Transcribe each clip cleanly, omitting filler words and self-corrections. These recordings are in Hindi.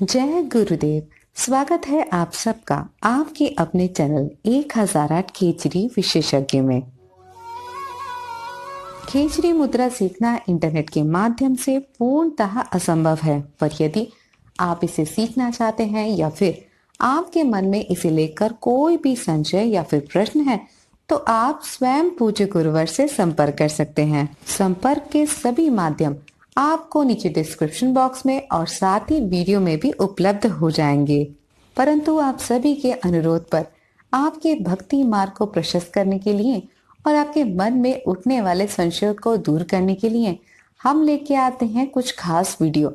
जय गुरुदेव। स्वागत है आप सबका आपके अपने चैनल 1008 खेचरी विशेषज्ञ में। खेचरी मुद्रा सीखना इंटरनेट के माध्यम से पूर्णतः असंभव है, पर यदि आप इसे सीखना चाहते हैं या फिर आपके मन में इसे लेकर कोई भी संशय या फिर प्रश्न है, तो आप स्वयं पूज्य गुरुवर से संपर्क कर सकते हैं। संपर्क के सभी माध्यम आपको नीचे डिस्क्रिप्शन बॉक्स में और साथ ही वीडियो में भी उपलब्ध हो जाएंगे। परंतु आप सभी के अनुरोध पर आपके भक्ति मार्ग को प्रशस्त करने के लिए और आपके मन में उठने वाले संशयों को दूर करने के लिए हम लेके आते हैं कुछ खास वीडियो।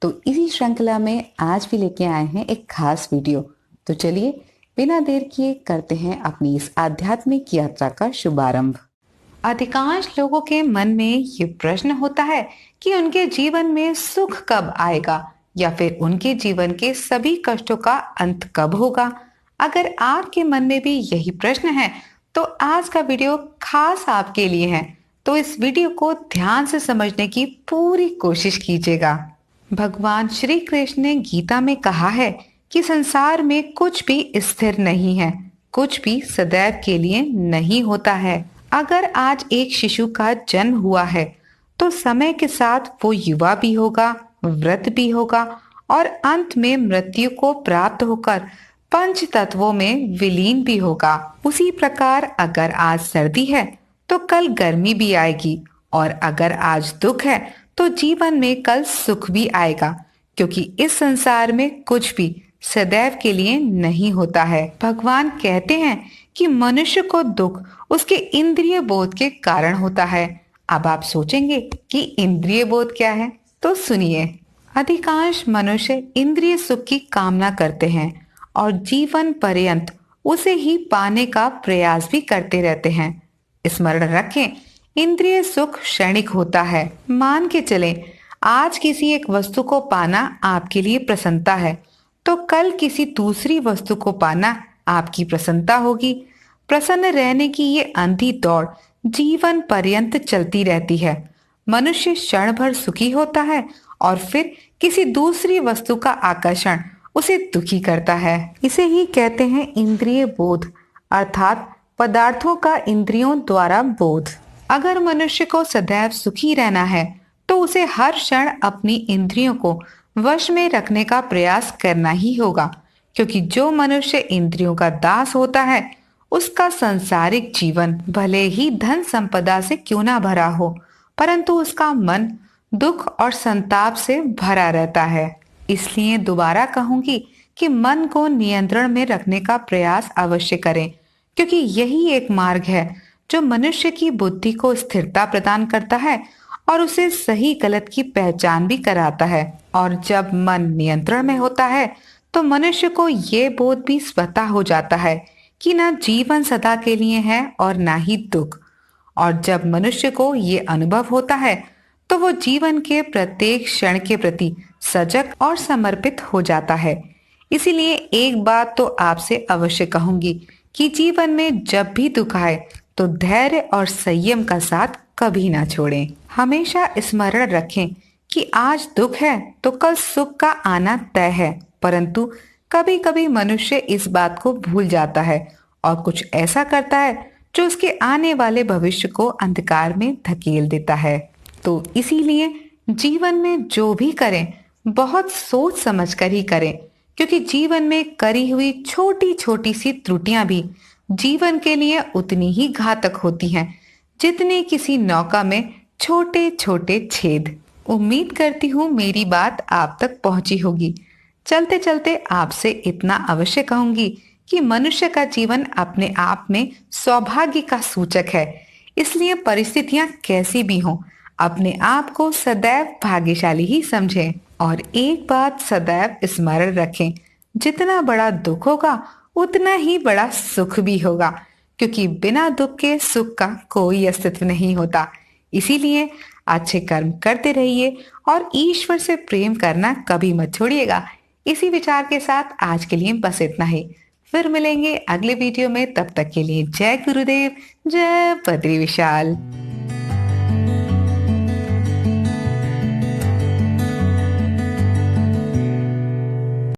तो इसी श्रृंखला में आज भी लेके आए हैं एक खास वीडियो। तो चलिए बिना देर किए करते हैं अपनी इस आध्यात्मिक यात्रा का शुभारंभ। अधिकांश लोगों के मन में ये प्रश्न होता है कि उनके जीवन में सुख कब आएगा या फिर उनके जीवन के सभी कष्टों का अंत कब होगा। अगर आपके मन में भी यही प्रश्न है तो आज का वीडियो खास आपके लिए है, तो इस वीडियो को ध्यान से समझने की पूरी कोशिश कीजिएगा। भगवान श्री कृष्ण ने गीता में कहा है कि संसार में कुछ भी स्थिर नहीं है, कुछ भी सदैव के लिए नहीं होता है। अगर आज एक शिशु का जन्म हुआ है तो समय के साथ वो युवा भी होगा, वृद्ध भी होगा और अंत में मृत्यु को प्राप्त होकर पंच तत्वों में विलीन भी होगा। उसी प्रकार अगर आज सर्दी है तो कल गर्मी भी आएगी, और अगर आज दुख है तो जीवन में कल सुख भी आएगा, क्योंकि इस संसार में कुछ भी सदैव के लिए नहीं होता है। भगवान कहते हैं कि मनुष्य को दुख उसके इंद्रिय बोध के कारण होता है। अब आप सोचेंगे कि इंद्रिय बोध क्या है, तो सुनिए। अधिकांश मनुष्य इंद्रिय सुख की कामना करते हैं और जीवन पर्यंत उसे ही पाने का प्रयास भी करते रहते हैं। स्मरण रखें, इंद्रिय सुख क्षणिक होता है। मान के चलें, आज किसी एक वस्तु को पाना आपके लिए प्रसन्नता है, तो कल किसी दूसरी वस्तु को पाना आपकी प्रसन्नता होगी। प्रसन्न रहने की ये अंधी दौड़ जीवन पर्यंत चलती रहती है। मनुष्य क्षण भर सुखी होता है और फिर किसी दूसरी वस्तु का आकर्षण उसे दुखी करता है। इसे ही कहते हैं इंद्रिय बोध, अर्थात पदार्थों का इंद्रियों द्वारा बोध। अगर मनुष्य को सदैव सुखी रहना है तो उसे हर क्षण अपनी इंद्रियों को वश में रखने का प्रयास करना ही होगा, क्योंकि जो मनुष्य इंद्रियों का दास होता है उसका सांसारिक जीवन भले ही धन संपदा से क्यों ना भरा हो, परंतु उसका मन दुख और संताप से भरा रहता है। इसलिए दोबारा कहूंगी कि मन को नियंत्रण में रखने का प्रयास अवश्य करें, क्योंकि यही एक मार्ग है जो मनुष्य की बुद्धि को स्थिरता प्रदान करता है और उसे सही गलत की पहचान भी कराता है। और जब मन नियंत्रण में होता है तो मनुष्य को ये बोध भी स्वतः हो जाता है कि ना जीवन सदा के लिए है और ना ही दुख। और जब मनुष्य को ये अनुभव होता है तो वो जीवन के प्रत्येक क्षण के प्रति सजग और समर्पित हो जाता है। इसीलिए एक बात तो आपसे अवश्य कहूंगी कि जीवन में जब भी दुख आए तो धैर्य और संयम का साथ कभी ना छोड़ें। हमेशा स्मरण रखें कि आज दुख है तो कल सुख का आना तय है, परंतु कभी कभी मनुष्य इस बात को भूल जाता है और कुछ ऐसा करता है जो उसके आने वाले भविष्य को अंधकार में धकेल देता है। तो इसीलिए जीवन में जो भी करें बहुत सोच समझ कर ही करें, क्योंकि जीवन में करी हुई छोटी छोटी सी त्रुटियां भी जीवन के लिए उतनी ही घातक होती हैं जितने किसी नौका में छोटे छोटे छेद। उम्मीद करती हूँ मेरी बात आप तक पहुंची होगी। चलते चलते आपसे इतना अवश्य कहूंगी कि मनुष्य का जीवन अपने आप में सौभाग्य का सूचक है। इसलिए परिस्थितियां कैसी भी हों, अपने आप को सदैव भाग्यशाली ही समझें। और एक बात सदैव स्मरण रखें, जितना बड़ा दुख होगा उतना ही बड़ा सुख भी होगा, क्योंकि बिना दुख के सुख का कोई अस्तित्व नहीं होता। इसीलिए अच्छे कर्म करते रहिए और ईश्वर से प्रेम करना कभी मत छोड़िएगा। इसी विचार के साथ आज के लिए बस इतना ही। फिर मिलेंगे अगले वीडियो में, तब तक के लिए जय गुरुदेव, जय बद्री विशाल।